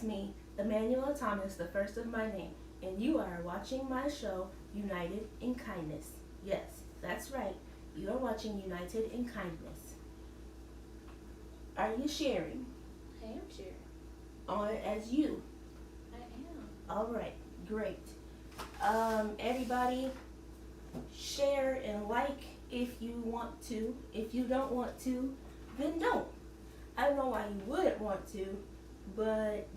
me, Emmanuel Thomas, the first of my name, and you are watching my show, United in Kindness. Yes, that's right. You are watching United in Kindness. Are you sharing? I am sharing. On as you. I am. All right, great. Everybody, share and like if you want to. If you don't want to, then don't. I don't know why you wouldn't want to, but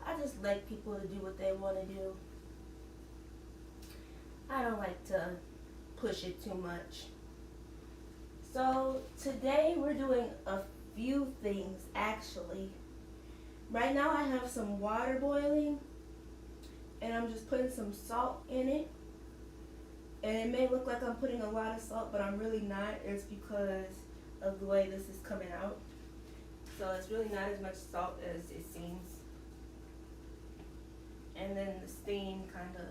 I just like people to do what they want to do. I don't like to push it too much. So today we're doing a few things actually. Right now I have some water boiling and I'm just putting some salt in it. And it may look like I'm putting a lot of salt, but I'm really not. It's because of the way this is coming out. So it's really not as much salt as it seems. And then the steam kind of,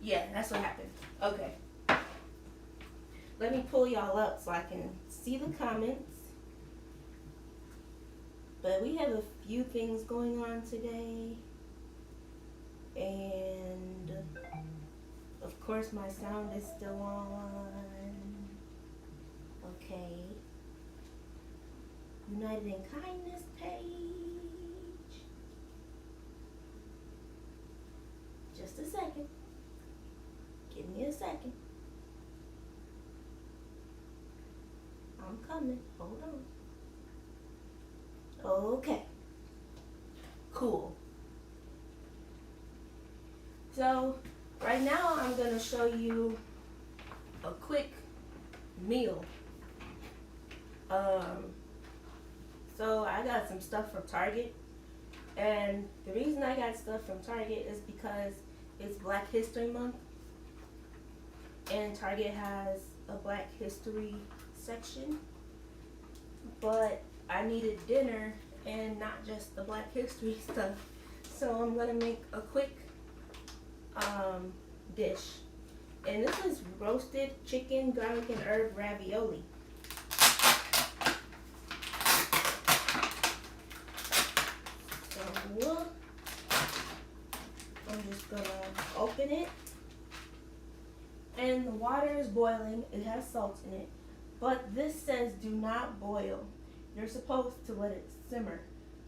yeah, that's what happened. Okay. Let me pull y'all up so I can see the comments. But we have a few things going on today. And of course my sound is still on. Okay. United in Kindness page. Just a second. Give me a second. I'm coming. Hold on. Okay. Cool. So, right now I'm going to show you a quick meal. So I got some stuff from Target. And the reason I got stuff from Target is because it's Black History Month. And Target has a Black History section. But I needed dinner and not just the Black History stuff. So I'm going to make a quick dish. And this is roasted chicken, garlic, and herb ravioli. So I'm just gonna open it. And the water is boiling. It has salt in it. But this says do not boil. You're supposed to let it simmer.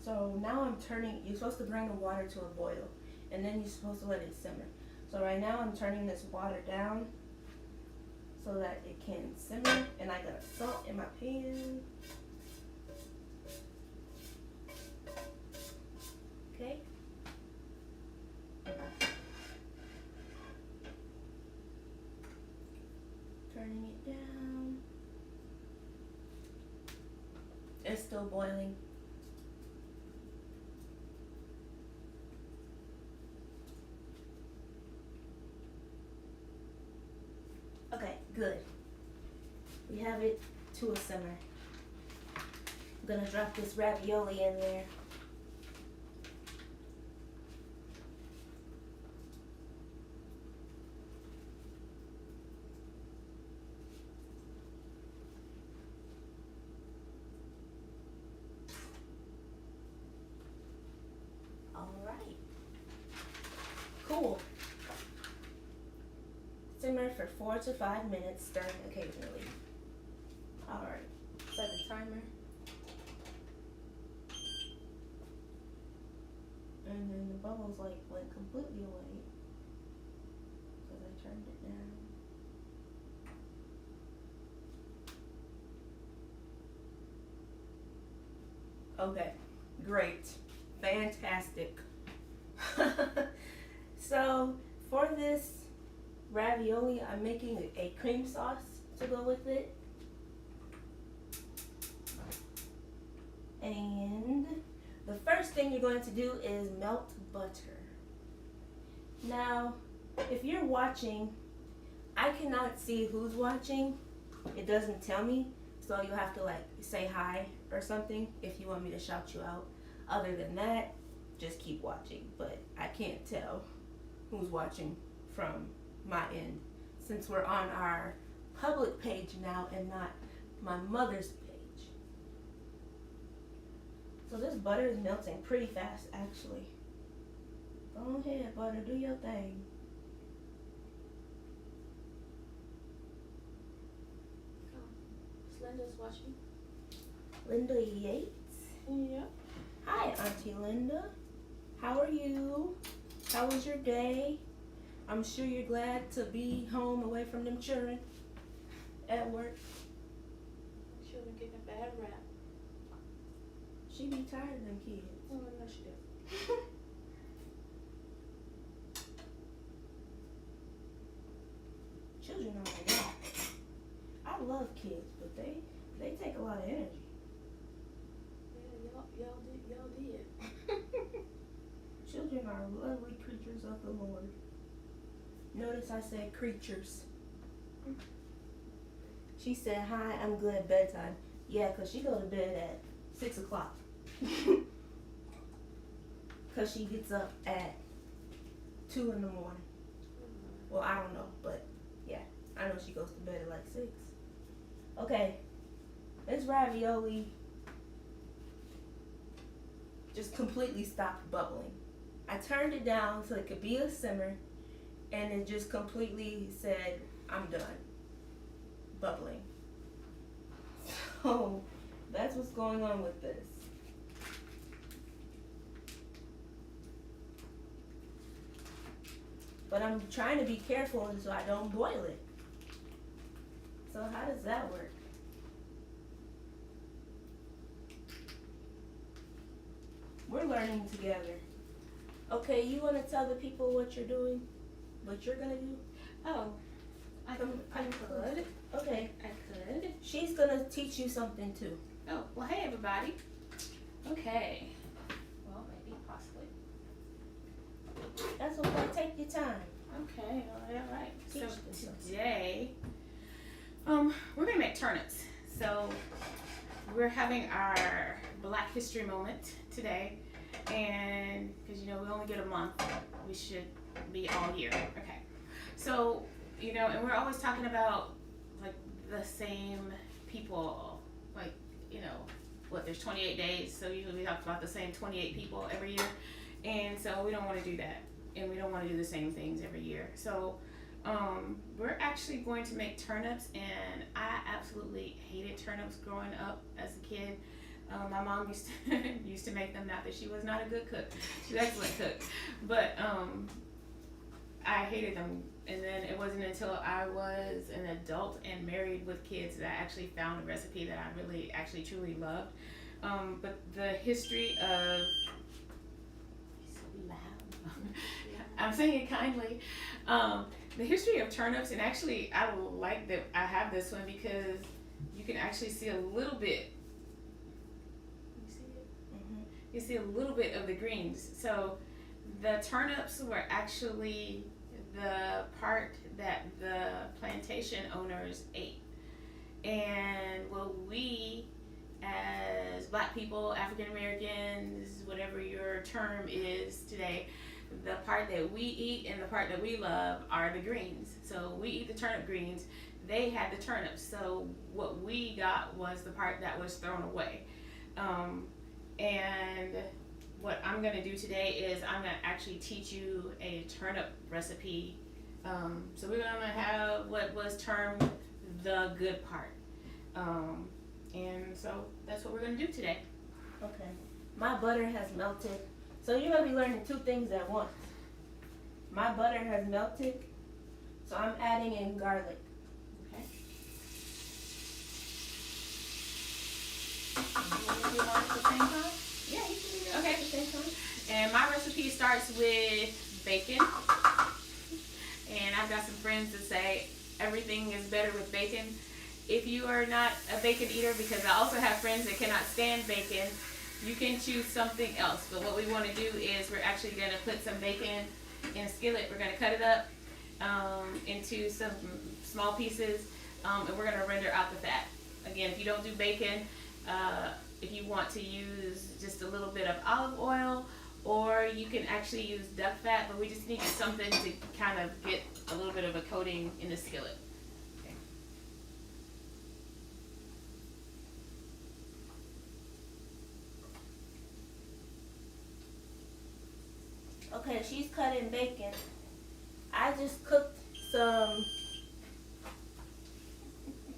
So now I'm turning, you're supposed to bring the water to a boil. And then you're supposed to let it simmer. So right now I'm turning this water down so that it can simmer. And I got salt in my pan. Okay. Turning it down. It's still boiling. Okay, good. We have it to a simmer. I'm gonna drop this ravioli in there. Alright. Cool. Simmer for 4 to 5 minutes, stirring occasionally. Alright, set the timer. And then the bubbles went completely away because I turned it down. Okay, great, fantastic. So for this ravioli, I'm making a cream sauce to go with it. And the first thing you're going to do is melt butter. Now, if you're watching, I cannot see who's watching. It doesn't tell me, so you'll have to say hi or something if you want me to shout you out. Other than that, just keep watching, but I can't tell who's watching from my end since we're on our public page now and not my mother's page. So this butter is melting pretty fast, actually. Go ahead, butter, do your thing. Linda's watching. Linda Yates. Yep. Hi, Auntie Linda. How are you? How was your day? I'm sure you're glad to be home away from them children at work. Children getting a bad rap. She be tired of them kids. Oh, no, she does. Children are like that. I love kids, but they take a lot of energy. Yeah, y'all did. Children are lovely creatures of the Lord. Notice I said creatures. She said, hi, I'm good at bedtime. Yeah, 'cause she go to bed at 6 o'clock. 'Cause she gets up at 2 in the morning. Well, I don't know, but yeah, I know she goes to bed at like 6. Okay, this ravioli just completely stopped bubbling. I turned it down so it could be a simmer, and it just completely said, I'm done bubbling. So that's what's going on with this. But I'm trying to be careful so I don't boil it. So how does that work? We're learning together. Okay, you want to tell the people what you're doing? What you're gonna do? Oh, I could. Okay. I could. She's gonna teach you something too. Oh, well, hey, everybody. Okay. Well, maybe, possibly. That's okay. Take your time. Okay, all right. So Teach them something. today, we're gonna make turnips. So we're having our Black History moment today, and because we only get a month, we should be all year. Okay. So and we're always talking about like the same people, like there's 28 days, so usually we talk about the same 28 people every year, and so we don't want to do that, and we don't want to do the same things every year. So we're actually going to make turnips, and I absolutely hated turnips growing up as a kid. My mom used to make them. Not that she was not a good cook, she's an excellent cook, but I hated them. And then it wasn't until I was an adult and married with kids that I actually found a recipe that I really actually truly loved. But the history of so loud. I'm saying it kindly. The history of turnips, and actually I like that I have this one because you can actually see a little bit. You see it? Mm-hmm. You see a little bit of the greens. So the turnips were actually the part that the plantation owners ate. And what we as Black people, African Americans, whatever your term is today, the part that we eat and the part that we love are the greens. So we eat the turnip greens, they had the turnips. So what we got was the part that was thrown away. And what I'm going to do today is I'm going to actually teach you a turnip recipe. So we're going to have what was termed the good part. And so that's what we're going to do today. Okay. My butter has melted. So you're going to be learning 2 things at once. My butter has melted, so I'm adding in garlic. Okay. You want to do one at the same time? Yeah, you can do that Okay. at the same time. And my recipe starts with bacon. And I've got some friends that say everything is better with bacon. If you are not a bacon eater, because I also have friends that cannot stand bacon, you can choose something else. But what we want to do is we're actually going to put some bacon in a skillet. We're going to cut it up into some small pieces, and we're going to render out the fat. Again, if you don't do bacon, if you want to use just a little bit of olive oil, or you can actually use duck fat, but we just need something to kind of get a little bit of a coating in the skillet. Okay. Okay, she's cutting bacon. I just cooked some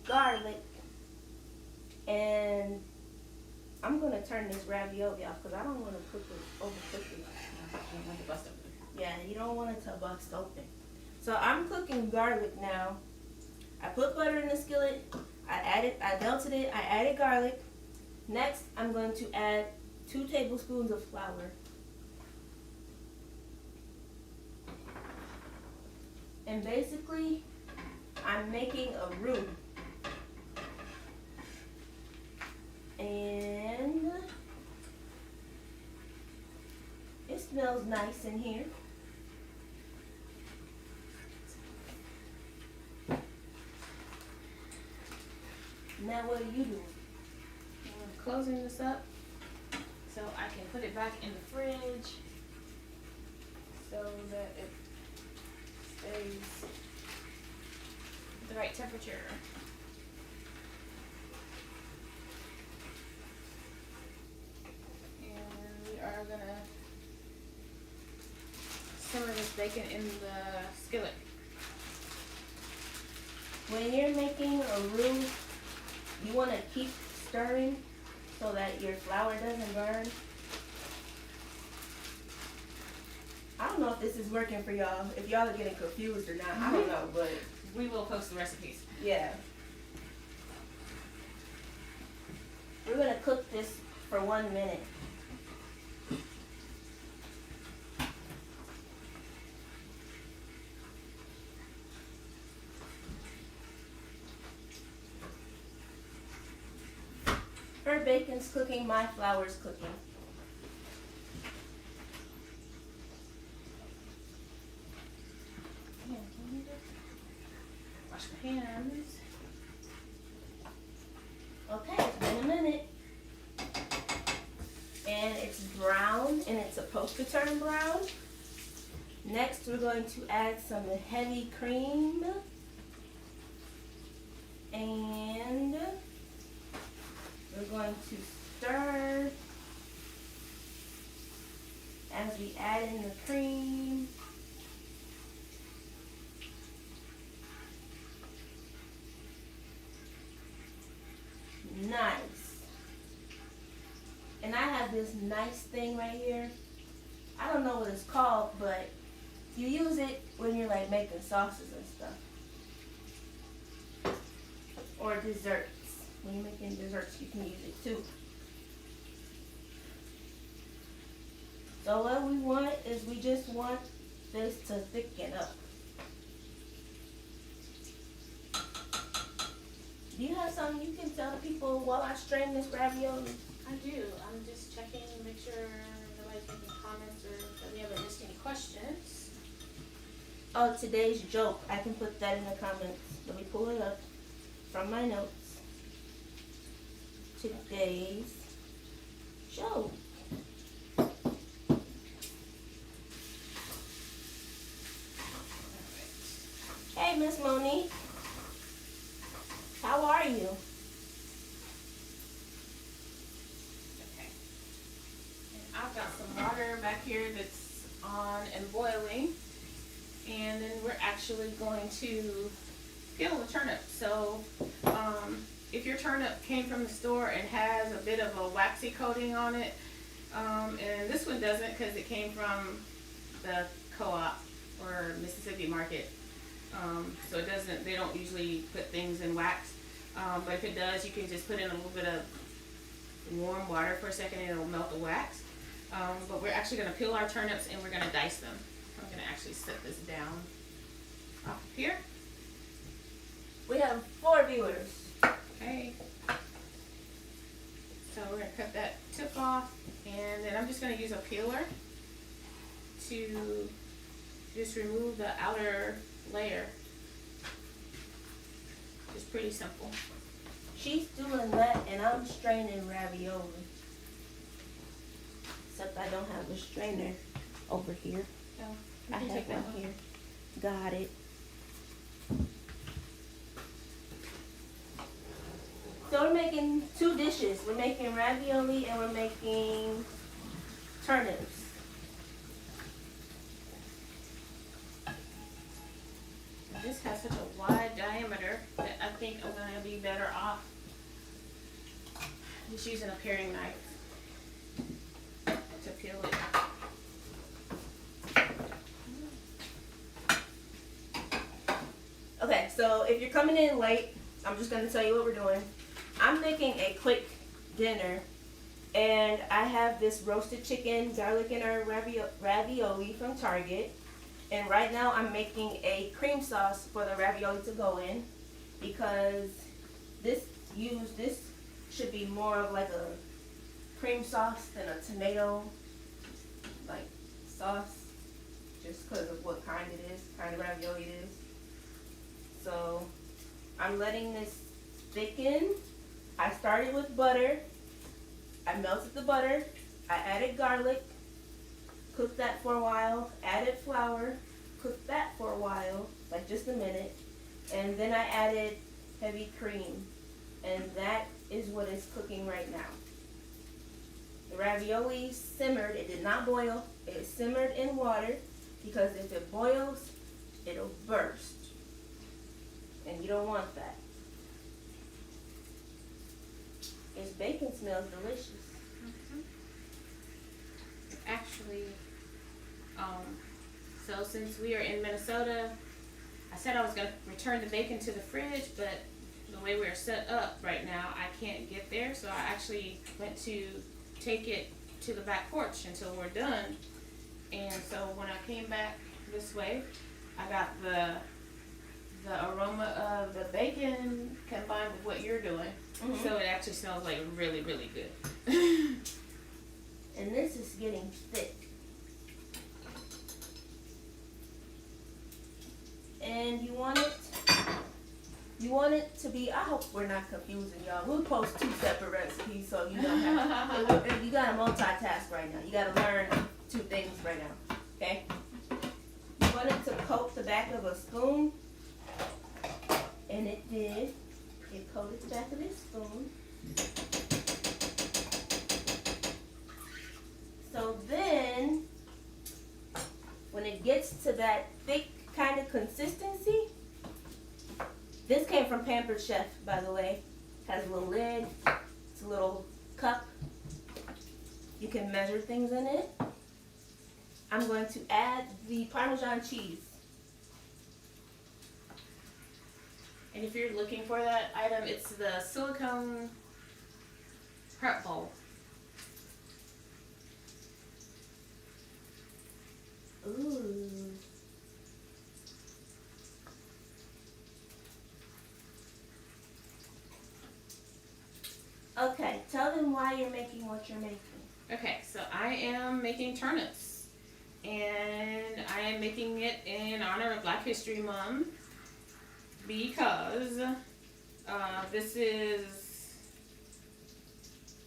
garlic, and I'm gonna turn this ravioli off because I don't want to cook it, overcook it. Yeah, you don't want it to bust open. So I'm cooking garlic now. I put butter in the skillet. I melted it. I added garlic. Next, I'm going to add 2 tablespoons of flour. And basically, I'm making a roux. And it smells nice in here. Now what are you doing? I'm closing this up so I can put it back in the fridge so that it stays at the right temperature. And we are gonna simmer this bacon in the skillet. When you're making a roux, you want to keep stirring so that your flour doesn't burn. I don't know if this is working for y'all, if y'all are getting confused or not. I don't know, but We will post the recipes. yeah. We're going to cook this for 1 minute. Her bacon's cooking, my flour's cooking. Wash my hands. Okay, it's been a minute. And it's brown, and it's supposed to turn brown. Next, we're going to add some heavy cream. And we're going to stir as we add in the cream. Nice. And I have this nice thing right here. I don't know what it's called, but you use it when you're like making sauces and stuff. Or desserts. When you're making desserts, you can use it too. So what we want is we just want this to thicken up. Do you have something you can tell people while I strain this ravioli? I do. I'm just checking to make sure nobody's making comments or that we haven't missed any questions. Oh, today's joke. I can put that in the comments. Let me pull it up from my notes. Today's joke. Hey, Miss Monique. How are you? Okay. And I've got some water back here that's on and boiling. And then we're actually going to peel the turnip. So if your turnip came from the store and has a bit of a waxy coating on it, and this one doesn't because it came from the co-op or Mississippi Market. So it doesn't, they don't usually put things in wax. But if it does, you can just put in a little bit of warm water for a second and it'll melt the wax. But we're actually going to peel our turnips and we're going to dice them. I'm going to actually set this down off of here. We have 4 viewers. Okay. So we're going to cut that tip off, and then I'm just going to use a peeler to just remove the outer layer. It's pretty simple. She's doing that and I'm straining ravioli. Except I don't have a strainer over here. So I you can have take that one one. here. Got it. So we're making 2 dishes. We're making ravioli and we're making turnips. got such a wide diameter that I think I'm gonna be better off just using a paring knife to peel it. Okay, so if you're coming in late, I'm just gonna tell you what we're doing. I'm making a quick dinner, and I have this roasted chicken, garlic and herb ravioli from Target. And right now I'm making a cream sauce for the ravioli to go in, because this should be more of like a cream sauce than a tomato like sauce, just because of what kind it is, kind of ravioli it is. So I'm letting this thicken. I started with butter. I melted the butter. I added garlic, cooked that for a while, added flour, cooked that for a while, like just a minute, and then I added heavy cream, and that is what is cooking right now. The ravioli simmered. It did not boil. It simmered in water, because if it boils, it'll burst, and you don't want that. This bacon smells delicious. Actually, so since we are in Minnesota, I said I was going to return the bacon to the fridge, but the way we're set up right now, I can't get there. So I actually went to take it to the back porch until we're done. And so when I came back this way, I got the aroma of the bacon combined with what you're doing. Mm-hmm. So it actually smells like really, really good. And this is getting thick. And you want it to be, I hope we're not confusing y'all. We'll post 2 separate recipes so you don't have, you gotta multitask right now. You gotta learn 2 things right now, okay? You want it to coat the back of a spoon, and it did. It coated the back of this spoon. So then, when it gets to that thick kind of consistency, this came from Pampered Chef, by the way. Has a little lid, it's a little cup. You can measure things in it. I'm going to add the Parmesan cheese. And if you're looking for that item, it's the silicone prep bowl. Ooh. Okay, tell them why you're making what you're making. Okay, so I am making turnips, and I am making it in honor of Black History Month, because this is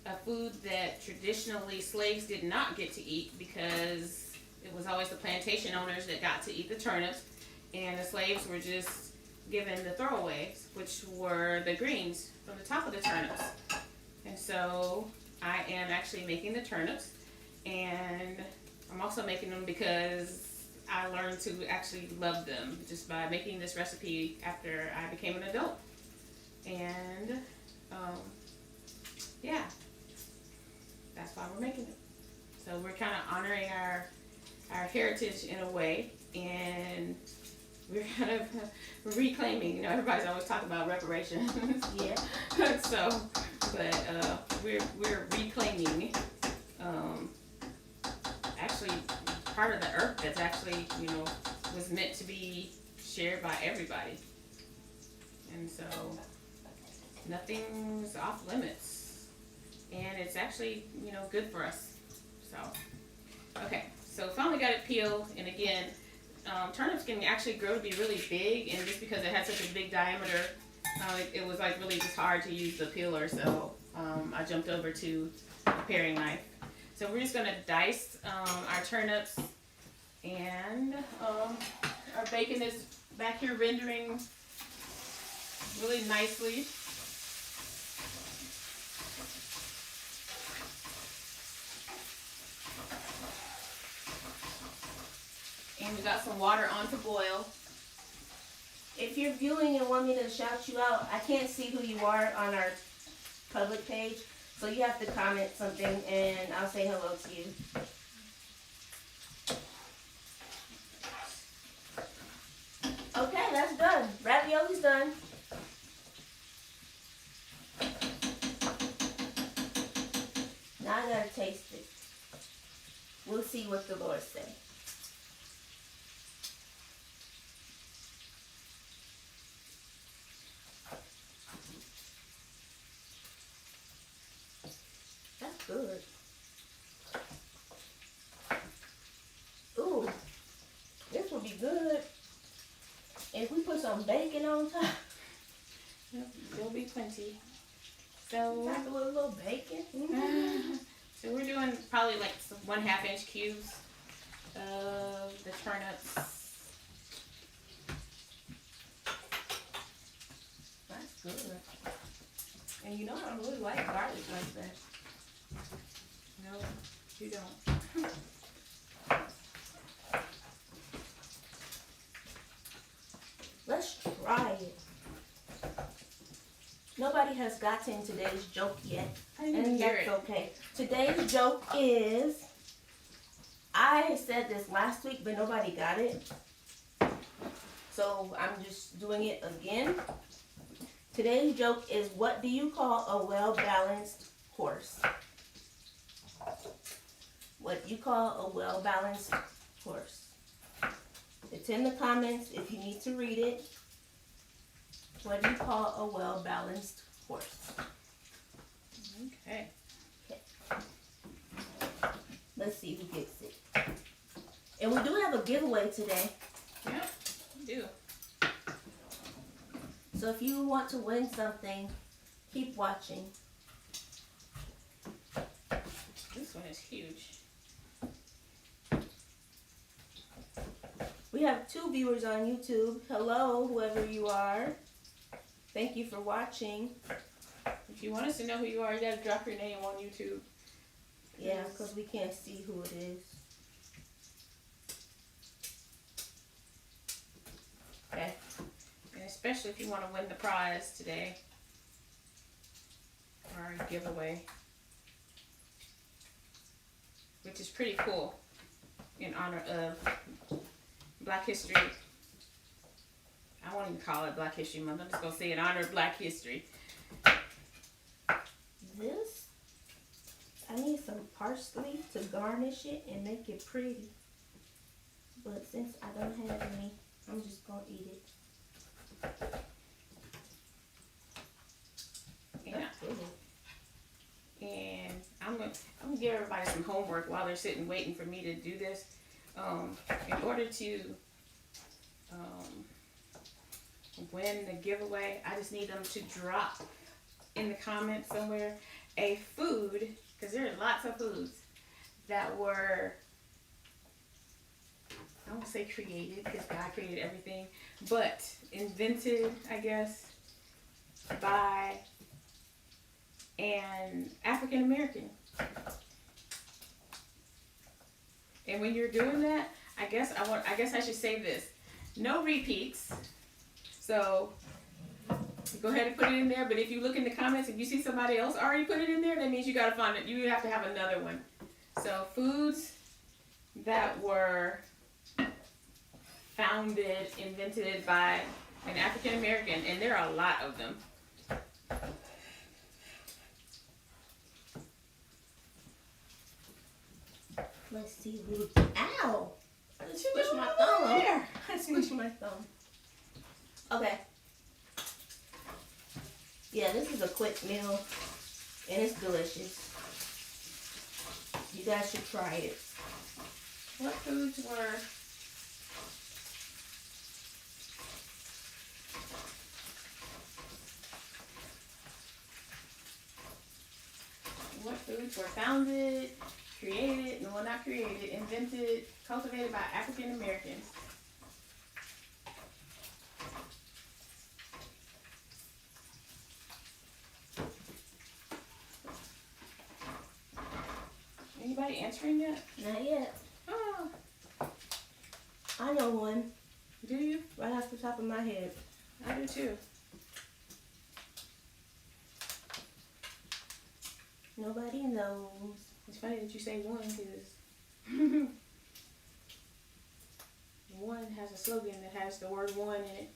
a food that traditionally slaves did not get to eat, because it was always the plantation owners that got to eat the turnips, and the slaves were just given the throwaways, which were the greens from the top of the turnips. And so I am actually making the turnips, and I'm also making them because I learned to actually love them just by making this recipe after I became an adult. And yeah, that's why we're making it. So we're kind of honoring our heritage in a way, and we're kind of reclaiming, you know, everybody's always talking about reparations. Yeah. So, but we're reclaiming actually part of the earth that's actually, you know, was meant to be shared by everybody. And so nothing's off limits, and it's actually, you know, good for us. So okay, so finally got it peeled, and again, turnips can actually grow to be really big, and just because it had such a big diameter, it was like really just hard to use the peeler, so I jumped over to a paring knife. So we're just gonna dice our turnips, and our bacon is back here rendering really nicely. And we got some water on to boil. If you're viewing and want me to shout you out, I can't see who you are on our public page, so you have to comment something and I'll say hello to you. Okay, that's done. Ravioli's done. Now I gotta taste it. We'll see what the Lord says. That's good. Ooh, this will be good if we put some bacon on top. Yep, there'll be plenty. So, Top it with a little bacon. so we're doing probably like some 1/2 inch cubes of the turnips. That's good. And you know I don't really like garlic like that. No, you don't. Let's try it. Nobody has gotten today's joke yet, I didn't and hear that's it. okay. Today's joke is, I said this last week, but nobody got it. So I'm just doing it again. Today's joke is, what do you call a well-balanced horse? What do you call a well-balanced horse? It's in the comments if you need to read it. What do you call a well-balanced horse? Okay. Let's see who gets it. And we do have a giveaway today. Yeah, you do. So if you want to win something, keep watching. This one is huge. We have 2 viewers on YouTube. Hello, whoever you are. Thank you for watching. If you want us to know who you are, you gotta drop your name on YouTube. Yeah, because we can't see who it is. Okay. And especially if you want to win the prize today. Our giveaway. Which is pretty cool. In honor of Black History. I won't even call it Black History Month. I'm just going to say in honor of Black History. This, I need some parsley to garnish it and make it pretty. But since I don't have any, I'm just going to eat it. Yeah. That's good. And I'm gonna give everybody some homework while they're sitting waiting for me to do this. In order to win the giveaway, I just need them to drop in the comments somewhere a food, because there are lots of foods that were, I won't say created, because God created everything, but invented, I guess, by an African American. And when you're doing that, I guess I should say this: no repeats. So go ahead and put it in there. But if you look in the comments, if you see somebody else already put it in there, that means you gotta find it. You have to have another one. So foods that were founded, invented by an African American, and there are a lot of them. Let's see who. Ow! I just squished my thumb. I squished my thumb. Okay. Yeah, this is a quick meal, and it's delicious. You guys should try it. What foods were founded, created, no, not created, invented, cultivated by African Americans? Anybody answering yet? Not yet. Oh, I know one do you? right off the top of my head. I do too. Nobody knows. It's funny that you say one because one has a slogan that has the word one in it.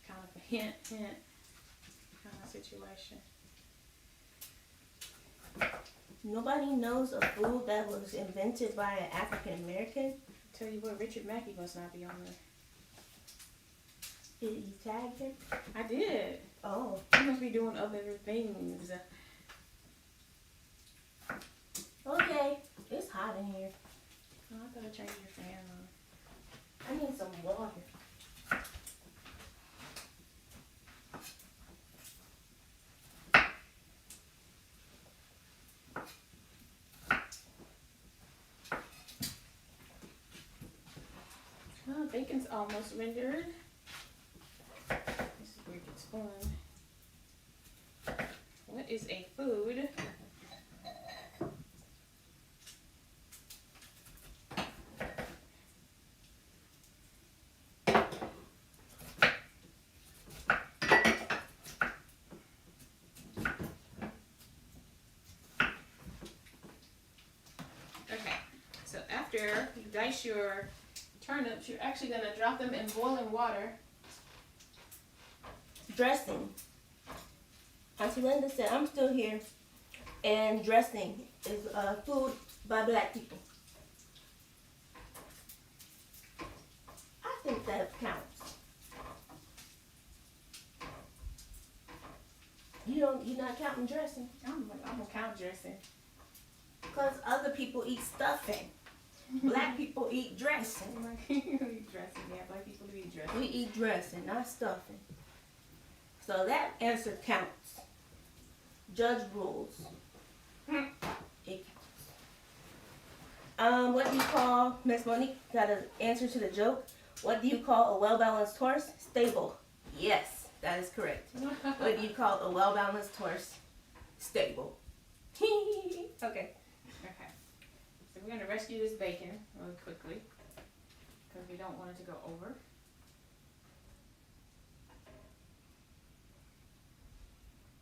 Kind of a hint kind of situation. Nobody knows a food that was invented by an African American. Tell you what, Richard Mackey must not be on there. Did you tag him? I did. Oh. He must be doing other things. Okay. It's hot in here. Oh, I thought I changed your fan on. I need some water. Oh, bacon's almost rendered. This is where it gets fun. What is a food? Okay, so after you dice your turnips, you're actually going to drop them in boiling water. Dressing. Auntie Linda said, I'm still here. And dressing is food by black people. I think that counts. You're not counting dressing. I'm gonna count dressing. Because other people eat stuffing. Black people eat dressing. You eat dressing, yeah. Black people do eat dressing. We eat dressing, not stuffing. So that answer counts. Judge rules. It counts. What do you call, Miss Monique got an answer to the joke. What do you call a well-balanced horse? Stable. Yes, that is correct. What do you call a well-balanced horse? Stable. Okay. Okay. So we're going to rescue this bacon really quickly because we don't want it to go over.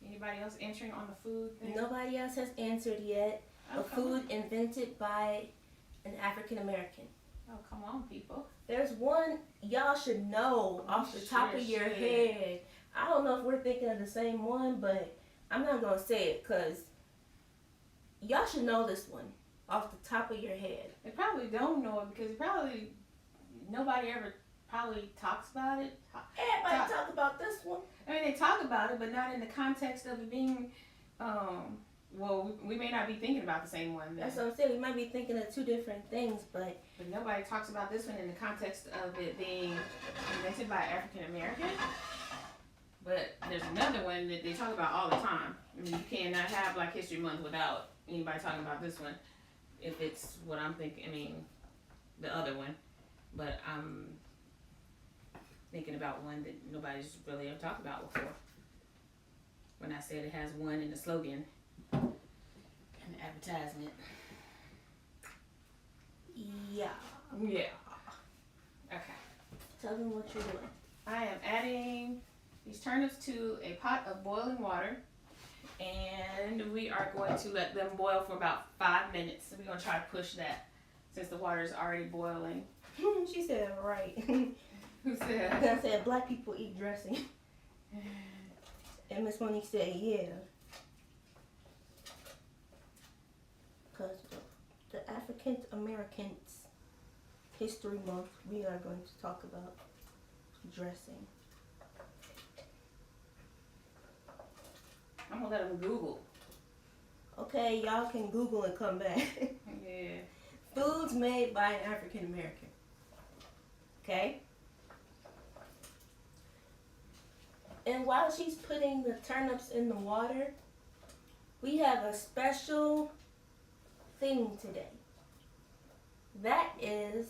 Anybody else answering on the food thing? Nobody else has answered yet. Oh, A come food on. invented by an African American. Oh, come on, people. There's one y'all should know off the top of your should. head. I don't know if we're thinking of the same one, but I'm not going to say it because y'all should know this one off the top of your head. They probably don't know it because probably nobody ever probably talks about it. Everybody talk about this one. I mean, they talk about it, but not in the context of it being, well, we may not be thinking about the same one. Then. That's what I'm saying. We might be thinking of two different things, but nobody talks about this one in the context of it being invented by African American. But there's another one that they talk about all the time. I mean, you cannot have Black History Month without anybody talking about this one. If it's what I'm thinking, I mean, the other one. But I'm thinking about one that nobody's really ever talked about before. When I said it has one in the slogan and the advertisement. yeah. Yeah. Okay. Tell them what you're doing. I am adding these turnips to a pot of boiling water. And we are going to let them boil for about 5 minutes. So we're going to try to push that since the water is already boiling. She said, right. Who said? I said, black people eat dressing. And Miss Monique said, yeah. Because the African Americans History Month, we are going to talk about dressing. I'm going to let them Google. Okay, y'all can Google and come back. Yeah. Foods made by an African American. Okay? And while she's putting the turnips in the water, we have a special thing today. That is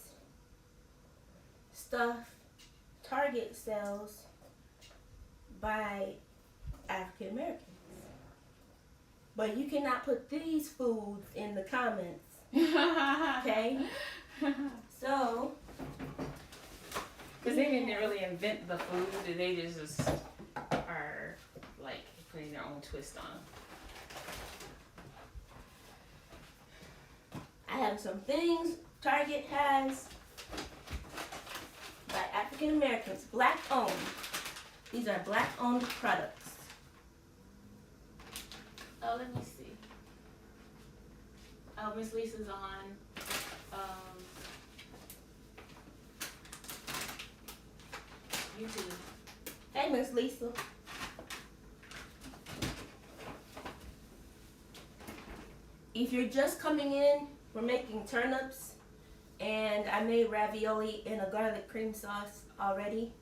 stuff Target sells by African Americans. But you cannot put these foods in the comments. Okay? So, Because they didn't really invent the food, they just are like putting their own twist on them. I have some things Target has by African Americans, black owned. These are black owned products. Oh, let me see. Oh, Miss Lisa's on. YouTube. Hey, Miss Lisa. If you're just coming in, we're making turnips, and I made ravioli in a garlic cream sauce already.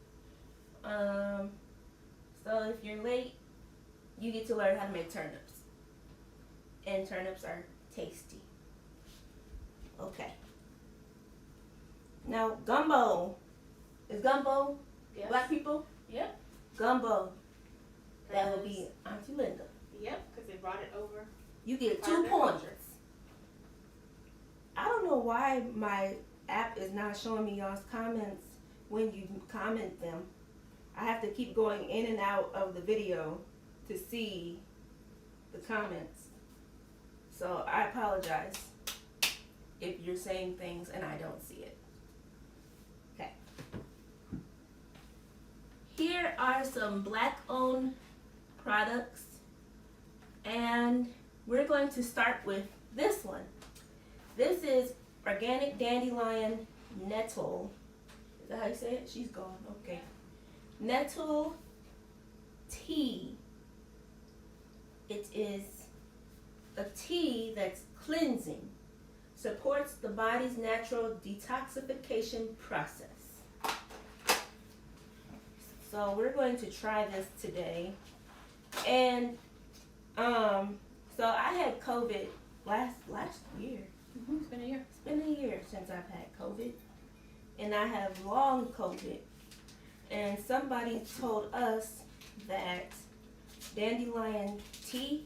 So if you're late, you get to learn how to make turnips. And turnips are tasty. Okay. Now, gumbo. Is gumbo Yes. black people? Yep. Gumbo. That would be Auntie Linda. Yep, because they brought it over. You get Part of 2 their points. culture. I don't know why my app is not showing me y'all's comments when you comment them. I have to keep going in and out of the video to see the comments. So I apologize if you're saying things and I don't see it. Okay. Here are some black owned products, and we're going to start with this one. This is organic dandelion nettle. Is that how you say it? She's gone. Okay. Nettle tea. It is a tea that's cleansing, supports the body's natural detoxification process. So we're going to try this today. And so I had COVID last year. It's been a year. It's been a year since I've had COVID, and I have long COVID. And somebody told us that dandelion tea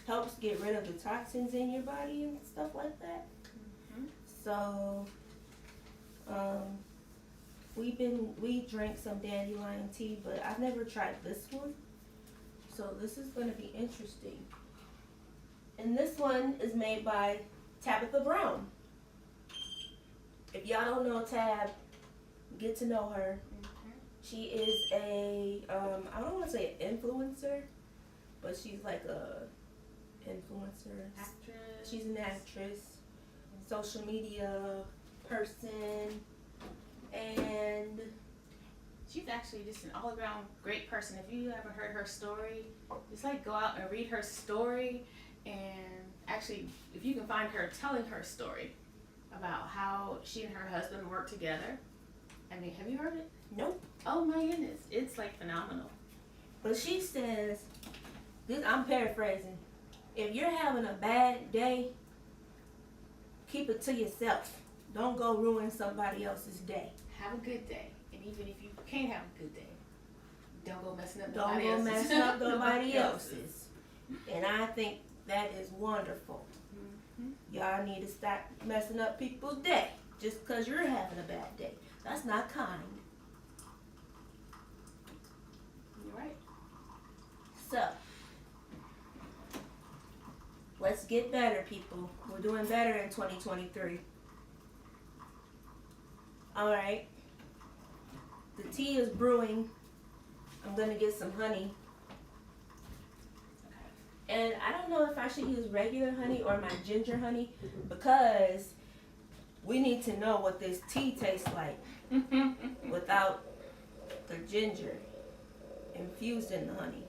helps get rid of the toxins in your body and stuff like that. Mm-hmm. So, we drank some dandelion tea, but I've never tried this one. So this is going to be interesting. And this one is made by Tabitha Brown. If y'all don't know Tab, get to know her. Mm-hmm. She is a, I don't want to say an influencer, but she's like a influencer. Actress. She's an actress, social media person, and She's actually just an all-around great person. If you haven't heard her story, just like go out and read her story. And actually, if you can find her telling her story about how she and her husband worked together. I mean, have you heard it? nope. Oh my goodness, it's like phenomenal. But she says, this, I'm paraphrasing, if you're having a bad day, keep it to yourself. Don't go ruin somebody else's day. Have a good day. And even if you can't have a good day, don't go messing up Don't nobody go else's. mess up nobody else's. And I think that is wonderful. Mhm. Y'all need to stop messing up people's day just because you're having a bad day. That's not kind. You're right. So, let's get better, people. We're doing better in 2023. Alright. The tea is brewing. I'm going to get some honey. And I don't know if I should use regular honey or my ginger honey because we need to know what this tea tastes like without the ginger infused in the honey.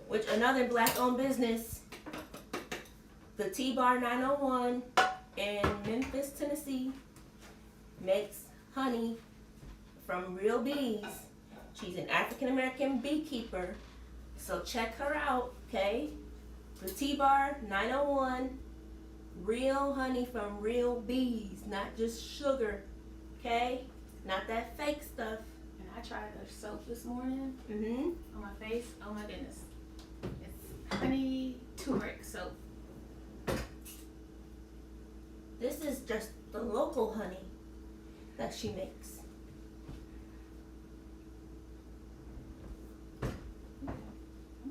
Which another black owned business, the Tea Bar 901 in Memphis, Tennessee, makes honey from real bees. She's an African American beekeeper. So check her out, okay? The Tea Bar 901, real honey from real bees, not just sugar, okay? Not that fake stuff. And I tried the soap this morning Mm-hmm. on my face. Oh my goodness. It's honey turmeric soap. This is just the local honey that she makes. I'm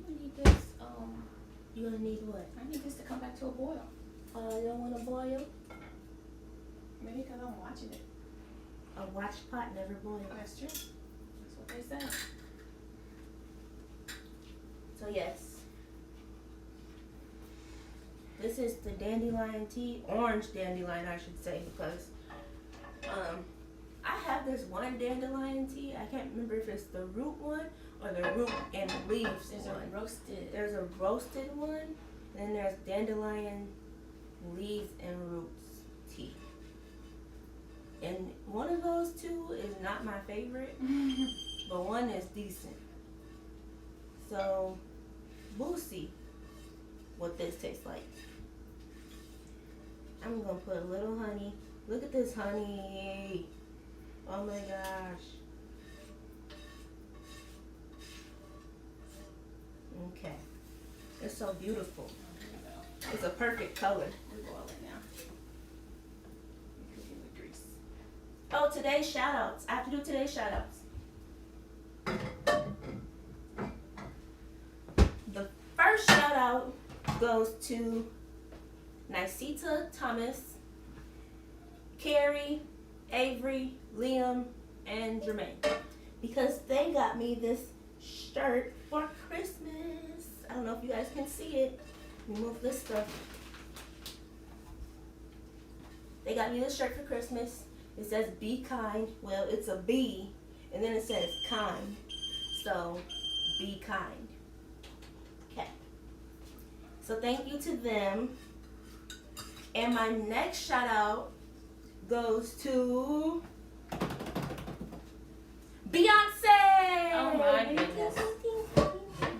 gonna need this. You're gonna need what? I need this to come back to a boil. You don't want to boil? Maybe because I'm watching it. A watch pot never boils. That's true. That's what they say. So yes, this is the dandelion tea, orange dandelion I should say, because I have this one dandelion tea. I can't remember if it's the root one or the root and leaves There's one. a roasted. There's a roasted one, and then there's dandelion leaves and roots tea. And one of those two is not my favorite, but one is decent. So we'll see what this tastes like. I'm gonna put a little honey. Look at this honey. Oh my gosh. Okay. It's so beautiful. There you go. It's a perfect color. We're boiling now. We're cooking with grease. Oh, today's shout outs. I have to do today's shout outs. The first shout out goes to Niceta Thomas, Carrie, Avery, Liam, and Jermaine, because they got me this shirt for Christmas. I don't know if you guys can see it. Remove this stuff. They got me this shirt for Christmas. It says be kind. Well, it's a B, and then it says kind. So, be kind. Okay. So thank you to them. And my next shout out goes to Beyonce. Oh my goodness.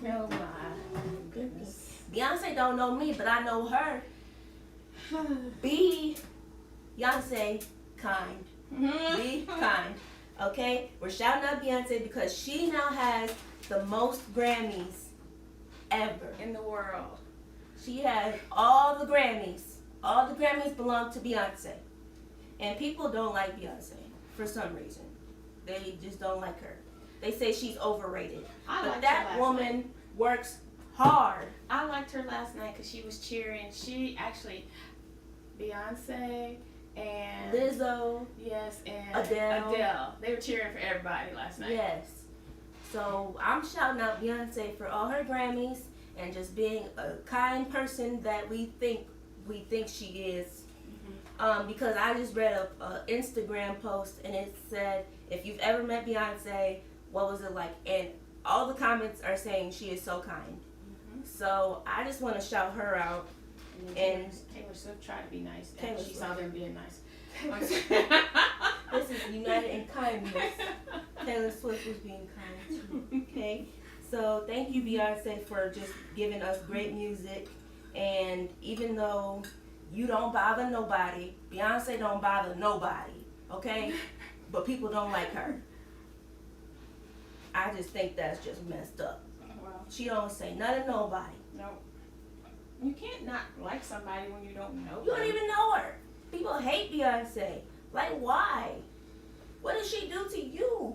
Oh my goodness. Beyonce don't know me, but I know her. Be Beyonce kind. Be kind. Okay? We're shouting out Beyonce because she now has the most Grammys ever. In the world. She has all the Grammys. All the Grammys belong to Beyonce. And people don't like Beyonce for some reason. They just don't like her. They say she's overrated. I But liked that her last woman night. works hard. I liked her last night because she was cheering. She actually, Beyonce and Lizzo. yes, and Adele. They were cheering for everybody last night. Yes. So I'm shouting out Beyonce for all her Grammys and just being a kind person that we think she is. Because I just read a Instagram post and it said, if you've ever met Beyonce, what was it like? And all the comments are saying she is so kind. So I just want to shout her out. And Taylor Swift tried to be nice. Taylor She Swift. saw them being nice. This is United in Kindness. Taylor Swift was being kind too. Okay? So thank you, Beyonce, for just giving us great music. And even though you don't bother nobody, Beyonce don't bother nobody. Okay? But people don't like her. I just think that's just messed up. Well, She don't say nothing to nobody. no. You can't not like somebody when you don't know You don't them. even know her. People hate Beyonce. Like, why? What did she do to you?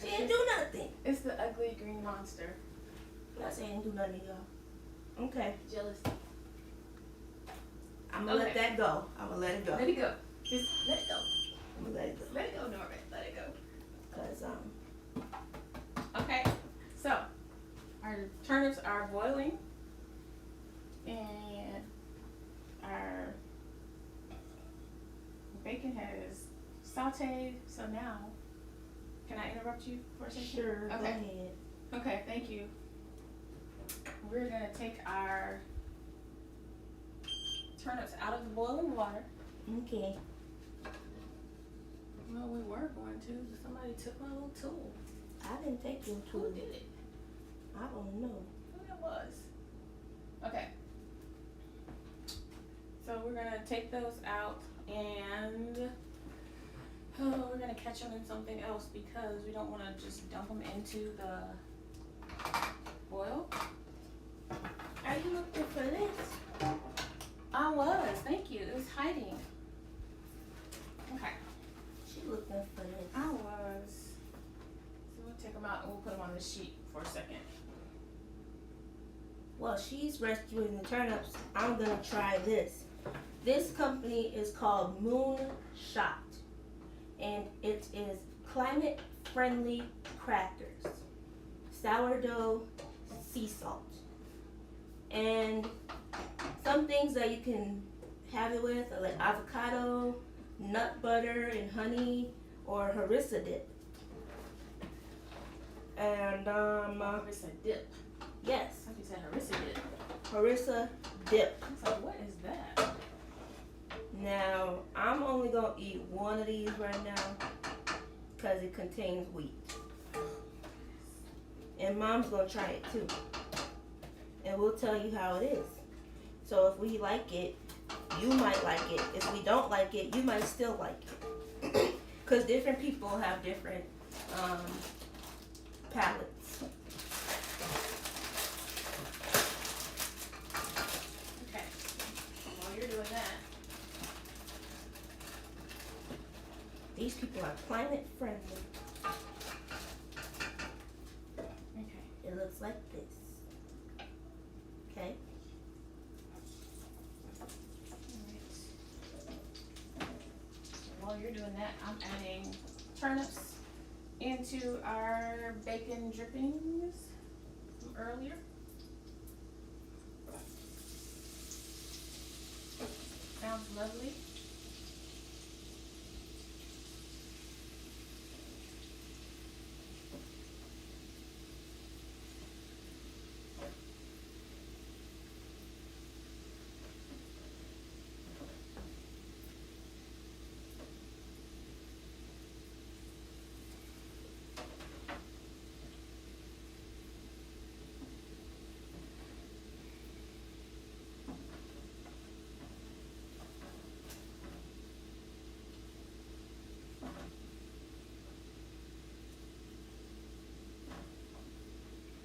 She didn't do nothing. It's the ugly green monster. Beyonce didn't do nothing to y'all. Okay. Jealous. I'm gonna let Okay. that go. I'm gonna let it go. Let it go. Just let it go. I'm gonna let it go. Let it go, Norbert. Let it go. Cause Okay. So, our turnips are boiling. And our bacon has sauteed. So now, can I interrupt you for a second? sure, go Okay. ahead. Okay, thank you. We're gonna take our turnips out of the boiling water. Okay. Well, we were going to, but somebody took my little tool. I didn't take your Who tool. did it? I don't know. Who that was? Okay. So we're gonna take those out and we're gonna catch them in something else because we don't want to just dump them into the oil. Are you looking for this? I was, thank you. It was hiding. looking for this. I was. So we'll take them out and we'll put them on the sheet for a second. Well, she's rescuing the turnips. I'm gonna try this. This company is called Moonshot, and it is climate-friendly crackers, sourdough, sea salt, and some things that you can have it with are like avocado, nut butter, and honey, or harissa dip. And Harissa dip. yes, I thought you said harissa dip. harissa dip. I was like, what is that? Now, I'm only gonna eat one of these right now because it contains wheat. And Mom's gonna try it too. And we'll tell you how it is. So if we like it, you might like it. If we don't like it, you might still like it. Because different people have different palates. Okay. While you're doing that, These people are climate friendly. okay. It looks like this. Okay? While you're doing that, I'm adding turnips into our bacon drippings from earlier. Sounds lovely.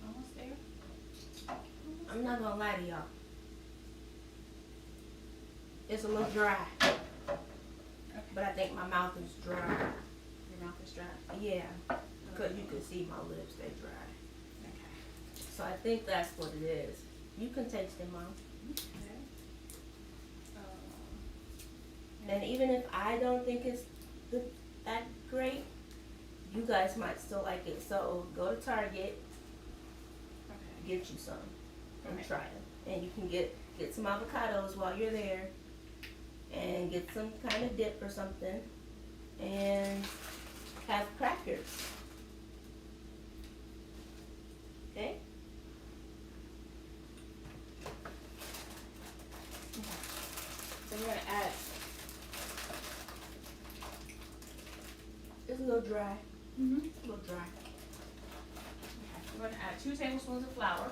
Almost there. I'm not gonna lie to y'all. It's a little dry. Okay. But I think my mouth is dry. Your mouth is dry. Yeah. Because you can see my lips, they dry. Okay. So I think that's what it is. You can taste it, Mom. Okay. And even if I don't think it's that great, you guys might still like it. So go to Target, Okay. get you some, and Okay. try it. And you can get some avocados while you're there, and get some kind of dip or something, and have crackers. Okay? So we're gonna add. It's a little dry. Mm-hmm. It's a little dry. Okay. We're gonna add 2 tablespoons of flour.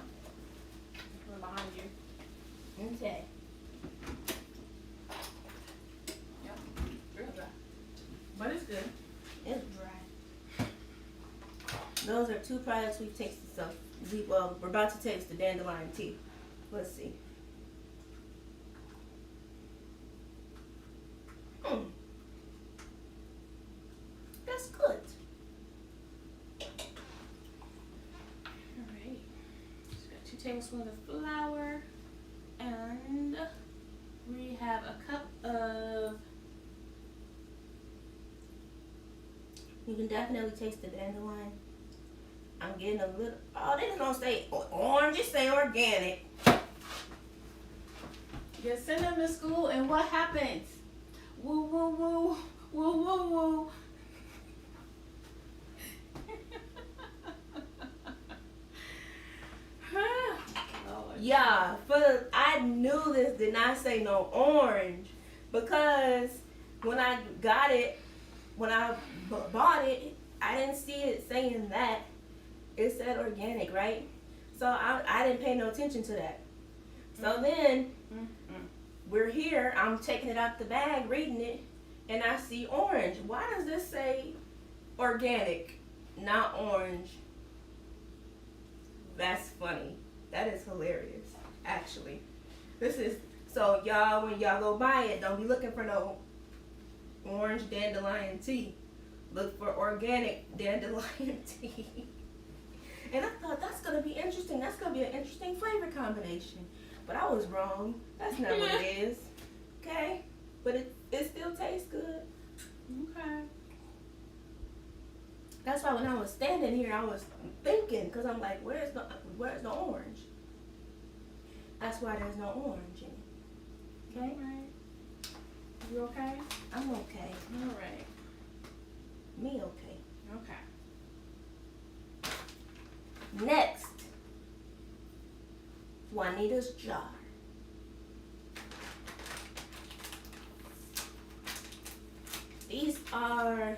We're behind you. Okay. Yep. Real dry. But it's good. It's dry. Those are 2 products we've tasted. So we're about to taste the dandelion tea. Let's see. That's good. Alright. So we got 2 tablespoons of flour, and we have a cup of. You can definitely taste the dandelion. I'm getting a little. Oh, they don't say orange. Just say organic. You send them to school, and what happens? Woo woo woo, woo woo woo. Lord. Yeah, but I knew this did not say no orange because when I got it, when I bought it, I didn't see it saying that. It said organic, right? So I didn't pay no attention to that. So then we're here, I'm taking it out the bag, reading it, and I see orange. Why does this say organic, not orange? That's funny. That is hilarious, actually. This is, so y'all, when y'all go buy it, don't be looking for no orange dandelion tea. look for organic dandelion tea. And I thought that's gonna be interesting. That's gonna be an interesting flavor combination. But I was wrong. That's not what it is. Okay? But it still tastes good. Okay. That's why when I was standing here, I was thinking, because I'm like, where's the orange? That's why there's no orange in it. Okay? Alright. You okay? I'm okay. Alright. Me okay. Okay. Next, Juanita's jar. These are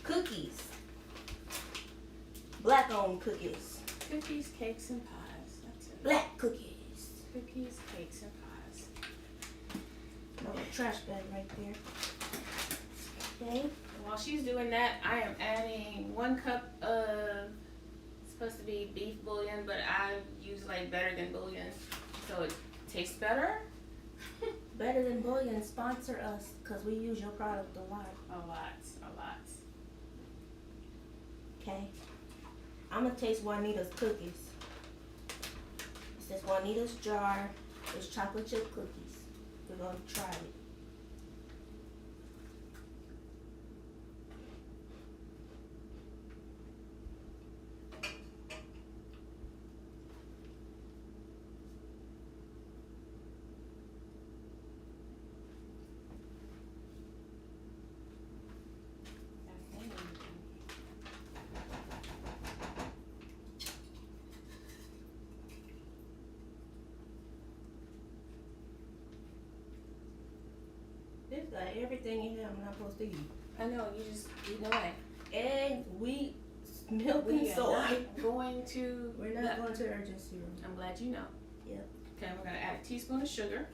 cookies. Black owned cookies. Cookies, cakes, and pies. That's it. Black cookies. Cookies, cakes, and pies. Another trash bag right there. Okay. While she's doing that, I am adding 1 cup of, it's supposed to be beef bouillon, but I use like Better Than Bouillon, so it tastes better. Better Than Bouillon, sponsor us, because we use your product a lot. A lot. Okay. I'm going to taste Juanita's cookies. It says Juanita's jar. It's chocolate chip cookies. We're going to try it. This got everything in here I'm not supposed to eat. I know, you just eat away. Eggs, wheat, milk, and We are soy. not going to. We're not going to the urgency room. I'm glad you know. Yep. Okay, we're gonna add a teaspoon of sugar.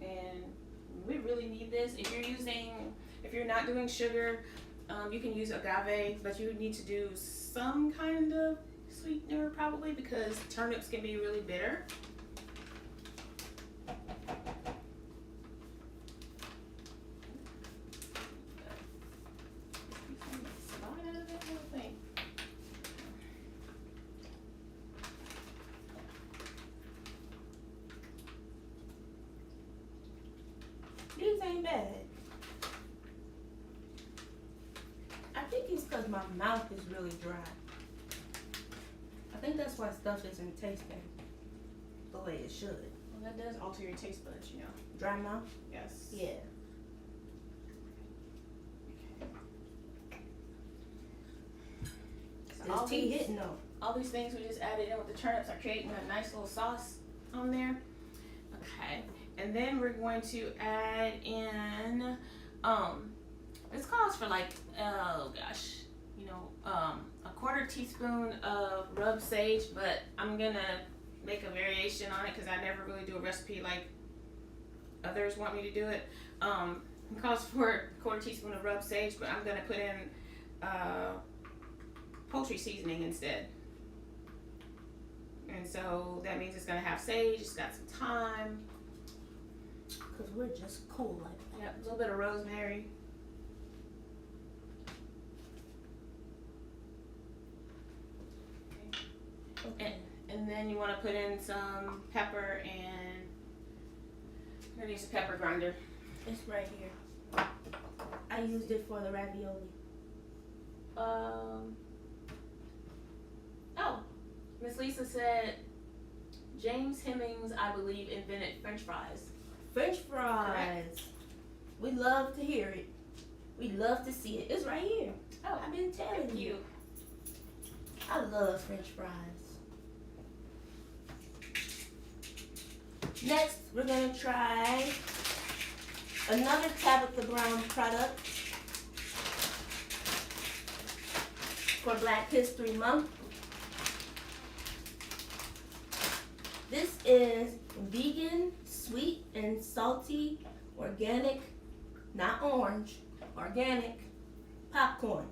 And we really need this. If you're not doing sugar, you can use agave, but you need to do some kind of sweetener probably because turnips can be really bitter. These ain't bad. I think it's because my mouth is really dry. I think that's why stuff isn't tasting the way it should. Well, that does alter your taste buds, you know. Dry mouth? Yes. Yeah. So This tea hitting though. all these things we just added in with the turnips are creating a nice little sauce on there. Okay. And then we're going to add in, this calls for like, oh gosh, you know, a 1/4 teaspoon of rubbed sage, but I'm gonna make a variation on it because I never really do a recipe like others want me to do it. It calls for a 1/4 teaspoon of rubbed sage, but I'm gonna put in poultry seasoning instead. And so that means it's gonna have sage, it's got some thyme. Because we're just cool like that. Yep, a little bit of rosemary. Okay. And then you want to put in some pepper and I'm gonna use a pepper grinder. It's right here. I used it for the ravioli. Oh, Miss Lisa said James Hemings, I believe, invented French fries. French fries. We love to hear it. We love to see it. It's right here. Oh, I've been telling thank you. I love French fries. Next, we're gonna try another Tabitha Brown product for Black History Month. This is vegan, sweet and salty, organic, not orange, organic popcorn.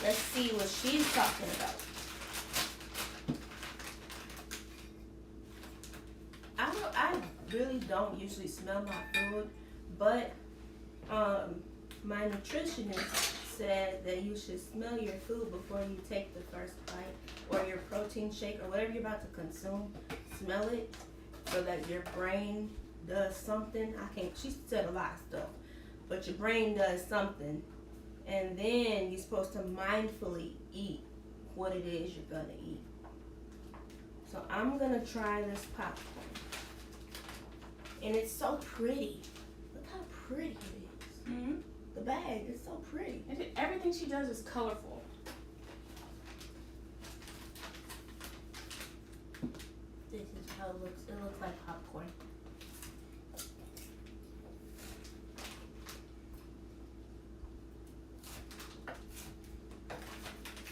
Let's see what she's talking about. don't usually smell my food, but my nutritionist said that you should smell your food before you take the first bite, or your protein shake, or whatever you're about to consume. Smell it so that your brain does something. She said a lot of stuff, but your brain does something, and then you're supposed to mindfully eat what it is you're gonna eat. So I'm gonna try this popcorn, and it's so pretty. Look how pretty it is. Mm-hmm. The bag is so pretty. Everything she does is colorful. This is how it looks. It looks like popcorn.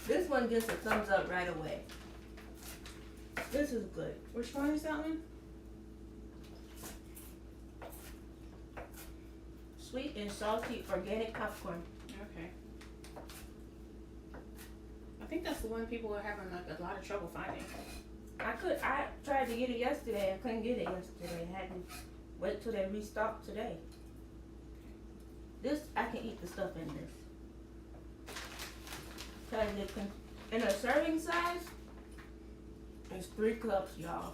This one gets a thumbs up right away. This is good. Which one is that one? Sweet and salty organic popcorn. Okay. I think that's the one people were having like a lot of trouble finding. I tried to get it yesterday. I couldn't get it yesterday. I had to wait till they restocked today. This, I can eat the stuff in this. Cause in a serving size, it's 3 cups, y'all.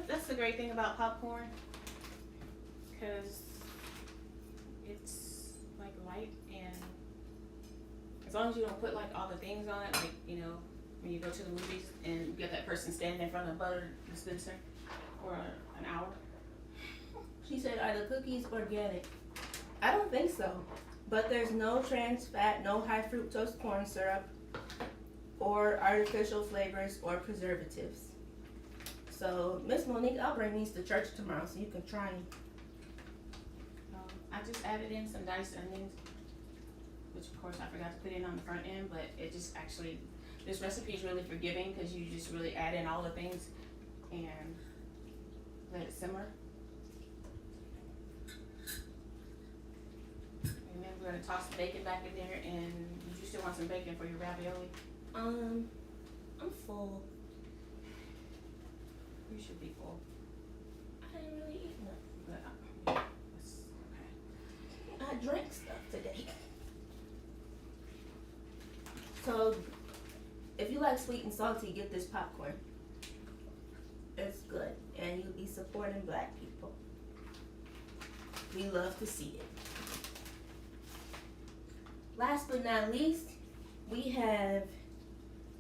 That's the great thing about popcorn, because it's like light, and as long as you don't put like all the things on it, like, you know, when you go to the movies and you get that person standing in front of a butter dispenser for an hour. She said, are the cookies organic? I don't think so. But there's no trans fat, no high fructose corn syrup, or artificial flavors or preservatives. So, Miss Monique, I'll bring these to church tomorrow so you can try them. I just added in some diced onions, which of course I forgot to put in on the front end, but it just actually, this recipe is really forgiving because you just really add in all the things and let it simmer. And then we're gonna toss the bacon back in there, and you still want some bacon for your ravioli? I'm full. You should be full. I didn't really eat nothing. But, yeah, that's okay. I drank stuff today. So, if you like sweet and salty, get this popcorn. It's good, and you'll be supporting Black people. We love to see it. Last but not least, we have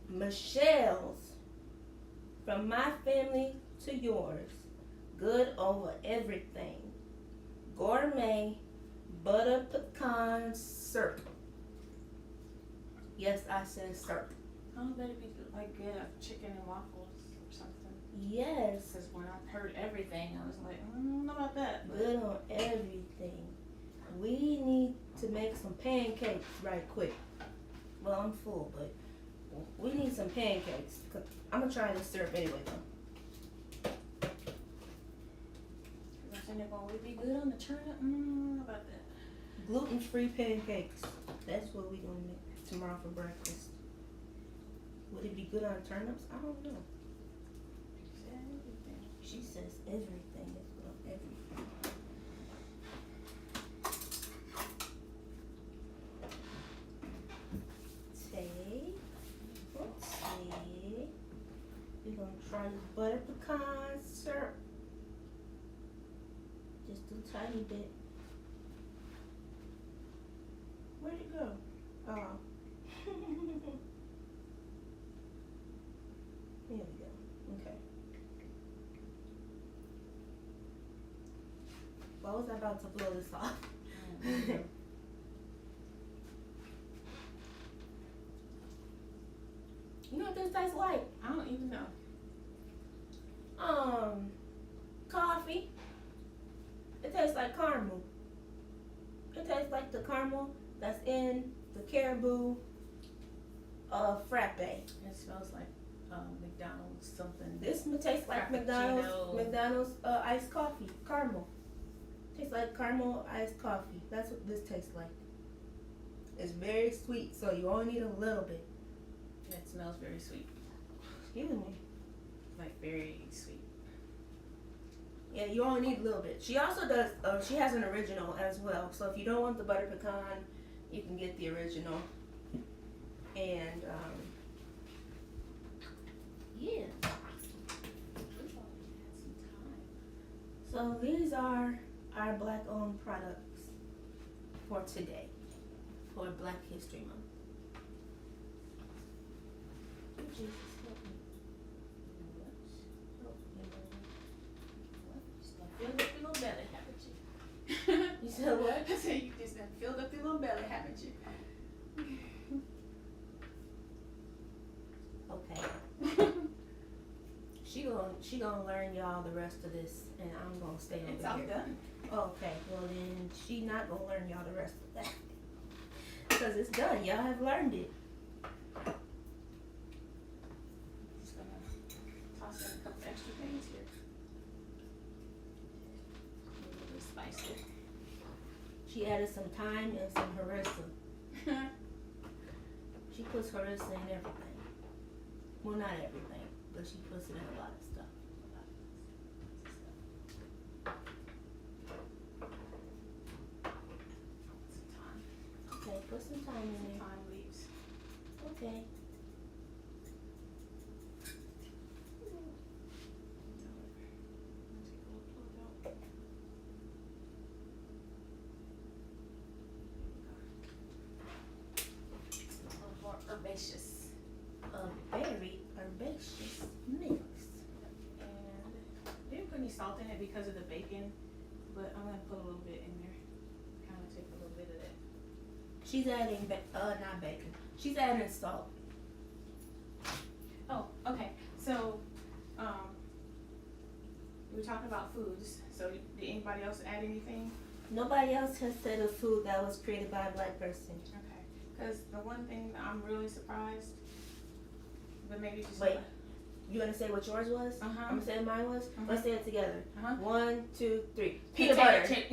Michelle's From My Family to Yours. Good over everything. Gourmet butter pecan syrup. Yes, I said syrup. Oh, better be like good at chicken and waffles or something. Yes. Because when I heard everything, I was like, I don't know about that. But Good on everything. We need to make some pancakes right quick. Well, I'm full, but we need some pancakes. I'm gonna try this syrup anyway, though. I think it would be good on the turnip. I don't know about that. Gluten-free pancakes. That's what we gonna make tomorrow for breakfast. Would it be good on turnips? I don't know. She says everything is good on everything. Let's see. We're gonna try this butter pecan syrup. Just a tiny bit. Where'd it go? Oh. Here we go. Okay. Why was I about to blow this off? You know what this tastes like? I don't even know. Coffee. It tastes like caramel. It tastes like the caramel that's in the Caribou frappe. It smells like McDonald's something. This tastes like Frappuccino. McDonald's iced coffee, caramel. Tastes like caramel iced coffee. That's what this tastes like. It's very sweet, so you only need a little bit. It smells very sweet. Excuse me. Like very sweet. Yeah, you only need a little bit. She also does. She has an original as well. So if you don't want the butter pecan, you can get the original. And yeah. So these are our black-owned products for today, for Black History Month. Oh, Jesus, help me. Filled up your little belly, haven't you? You said what? I said you just done filled up your little belly, haven't you? Okay. She gonna learn y'all the rest of this, and I'm gonna stay over It's all here. done. Okay, well then she not gonna learn y'all the rest of that, because it's done. Y'all have learned it. Just gonna toss in a couple extra things here. A little bit spicy. She added some thyme and some harissa. She puts harissa in everything. Well, not everything, but she puts it in a lot of stuff. Some thyme. Okay, put some thyme in Some there. thyme leaves. Okay. More herbaceous. A very herbaceous mix. And I didn't put any salt in it because of the bacon, but I'm gonna put a little bit in there. Kind of take a little bit of that. She's adding, not bacon. She's adding salt. Oh, okay. So, we were talking about foods. So, did anybody else add anything? Nobody else has said a food that was created by a black person. Okay. Because the one thing that I'm really surprised, but maybe just Wait. You wanna say what yours was? Uh-huh. I'm gonna say what mine was. Uh-huh. Let's say it together. Uh-huh. 1, 2, 3. Peanut Potato butter. chip.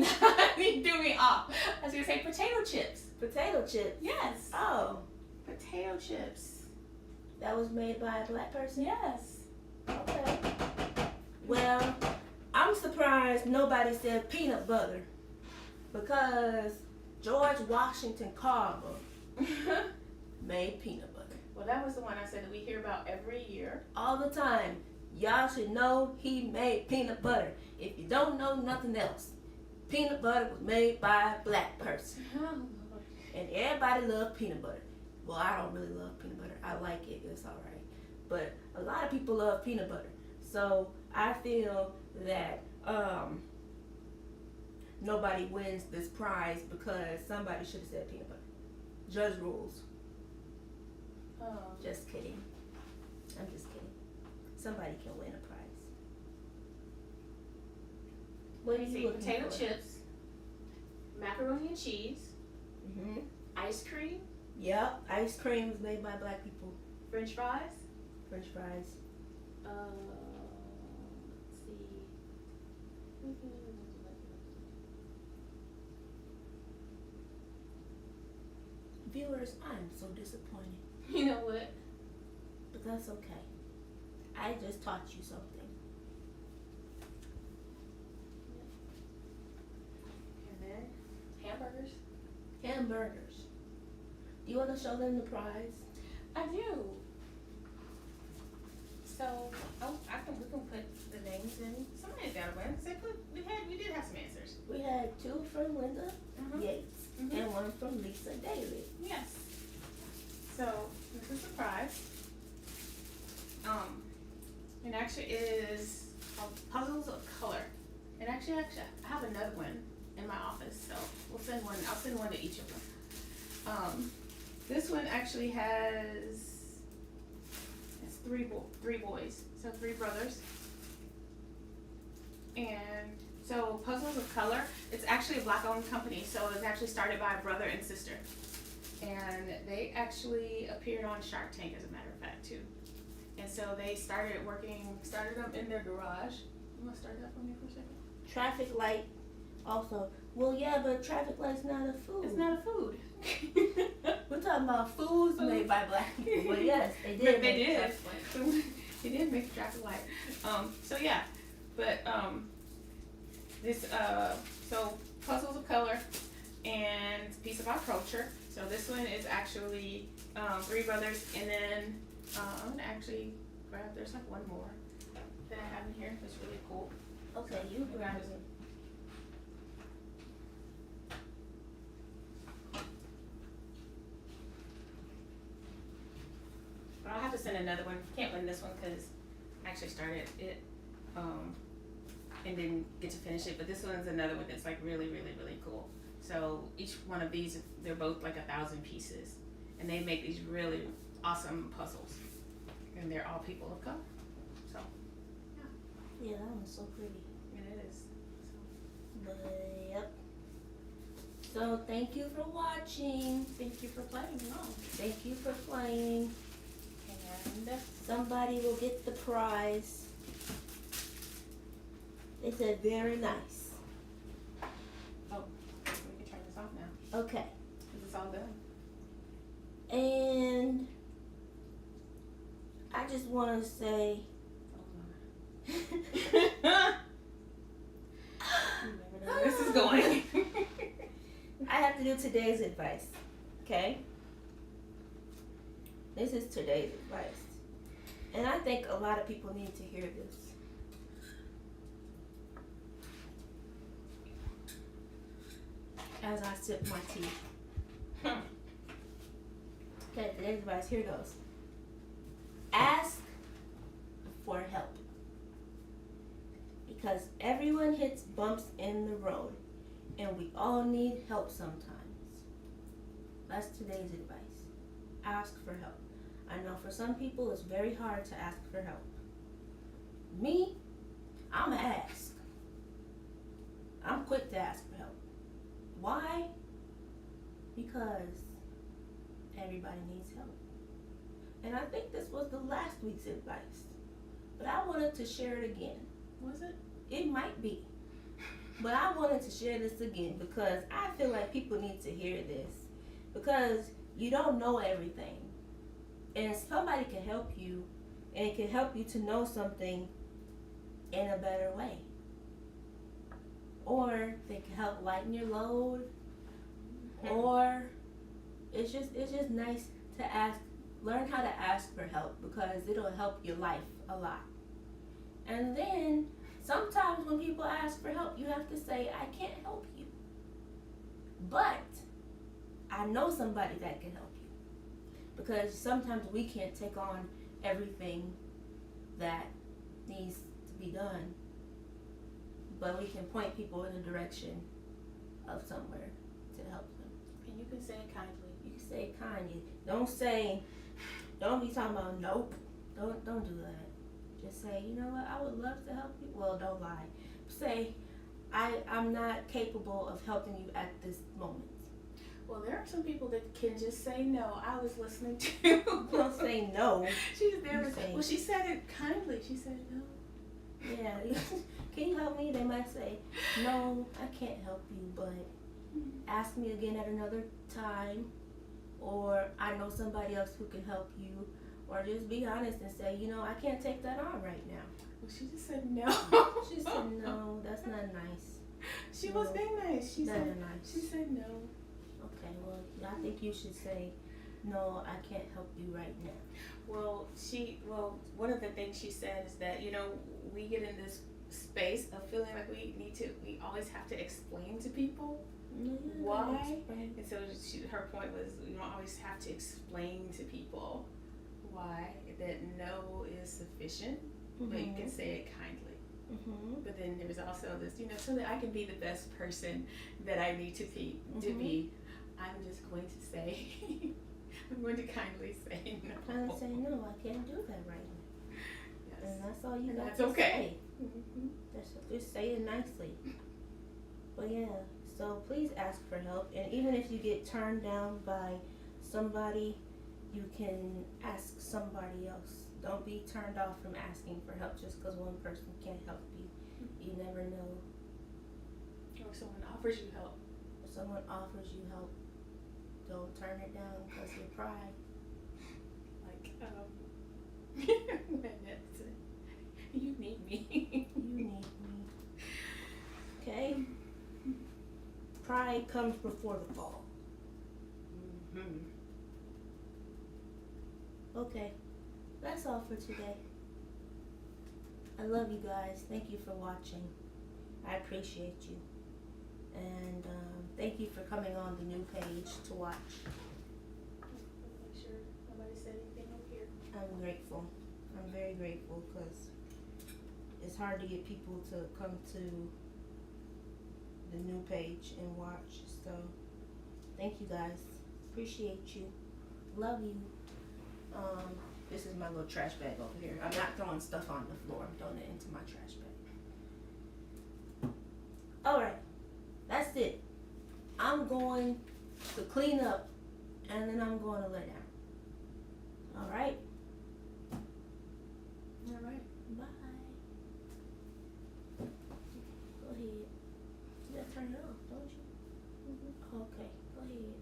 You threw me off. I was gonna say potato chips. Potato chips. Yes. Oh, Potato chips. that was made by a black person? Yes. Okay. Well, I'm surprised nobody said peanut butter, because George Washington Carver made peanut butter. Well, that was the one I said that we hear about every year. All the time. Y'all should know he made peanut butter. If you don't know nothing else, peanut butter was made by a black person. And everybody loves peanut butter. Well, I don't really love peanut butter. I like it. It's all right. But a lot of people love peanut butter. So I feel that nobody wins this prize because somebody should have said peanut butter. Judge rules. Just kidding. I'm just kidding. Somebody can win a prize. What are Let me you see. looking Potato for? chips, macaroni and cheese, Mm-hmm. ice cream, Yep. Ice cream is made by black people. French fries. French fries. Let's see. Viewers, I'm so disappointed. You know what? But that's okay. I just taught you something. And then hamburgers. Hamburgers. Do you want to show them the prize? I do. So we can put the names in. Somebody's got to win. We did have some answers. We had 2 from Linda Uh-huh. Yates Mhm. and 1 from Lisa Daly. Yes. So this is a prize. It actually is called Puzzles of Color. And actually, I have another one in my office, so we'll send one. I'll send one to each of them. This one actually has three boys, so 3 brothers. And so Puzzles of Color, it's actually a black-owned company, so it's actually started by a brother and sister. And they actually appeared on Shark Tank, as a matter of fact, too. And so they started them in their garage. You want to start that for me for a second? Traffic light also. Well, yeah, but traffic light's not a food. It's not a food. We're talking about foods made by black people. But yes, they did. But they make did. traffic light. They did make a traffic light. So yeah, but this so puzzles of color and piece of our culture. So this one is actually Three Brothers, and then I'm gonna actually grab. There's like one more that I have in here. That's really cool. Okay, you grab it. But I'll have to send another one. Can't win this one because I actually started it and didn't get to finish it. But this one's another one that's like really, really, really cool. So each one of these, they're both like 1,000 pieces, and they make these really awesome puzzles. And they're all people of color. So Yeah, that one's so pretty. it is. But yep. So thank you for watching. Thank you for playing along. Thank you for playing. And Somebody will get the prize. They said very nice. we can turn this off now Okay. because it's all done. And I just want to say You never know where this is going. I have to do today's advice. Okay? This is today's advice. And I think a lot of people need to hear this. As I sip my tea. Okay, today's advice, here goes. Ask for help. Because everyone hits bumps in the road, and we all need help sometimes. That's today's advice. Ask for help. I know for some people it's very hard to ask for help. Me, I'm going to ask. I'm quick to ask for help. Why? Because everybody needs help. And I think this was the last week's advice. But I wanted to share it again. Was it? It might be. But I wanted to share this again because I feel like people need to hear this. Because you don't know everything. And somebody can help you, and it can help you to know something in a better way. Or they can help lighten your load. Or it's just nice to ask, learn how to ask for help because it'll help your life a lot. And then sometimes when people ask for help, you have to say, I can't help you. But I know somebody that can help you. Because sometimes we can't take on everything that needs to be done. But we can point people in the direction of somewhere to help them. And you can say it kindly. You can say it kindly. Don't be talking about nope. Don't do that. Just say, you know what, I would love to help you. Well, don't lie. Say, I'm not capable of helping you at this moment. Well, there are some people that can just say no. I was listening to. Don't say no. She's there. say- Well, she said it kindly. She said no. Yeah. Can you help me? They might say, no, I can't help you, but ask me again at another time. Or I know somebody else who can help you. Or just be honest and say, you know, I can't take that on right now. Well, she just said no. She said, no, that's not nice. She was being nice. She That's said. nice. She said no. Okay, well, I think you should say, no, I can't help you right now. Well, one of the things she said is that, you know, we get in this space of feeling like we always have to explain to people why. And so her point was, you don't always have to explain to people why that no is sufficient, but you can say it kindly. Mm-hmm. But then there was also this, you know, so that I can be the best person that I need to be, I'm just going to say, I'm going to kindly say no. Kind of say, no, I can't do that right now. Yes. And that's all you And got that's to okay. say. Just say it nicely. But yeah, so please ask for help. And even if you get turned down by somebody, you can ask somebody else. Don't be turned off from asking for help just because one person can't help you. You never know. Or someone offers you help. If someone offers you help, don't turn it down because of your pride. Like, when it's, you need me. You need me. Okay. night comes before the fall. Mm-hmm. Okay, that's all for today. I love you guys. Thank you for watching. I appreciate you. And thank you for coming on the new page to watch. Make sure nobody said anything up here. I'm grateful. I'm very grateful because it's hard to get people to come to the new page and watch. So thank you guys. Appreciate you. Love you. This is my little trash bag over here. I'm not throwing stuff on the floor. I'm throwing it into my trash bag. Alright. That's it. I'm going to clean up and then I'm going to lay down. Alright? Alright. Bye. Go ahead. You gotta turn it off, don't you? Mm-hmm. Okay, go ahead.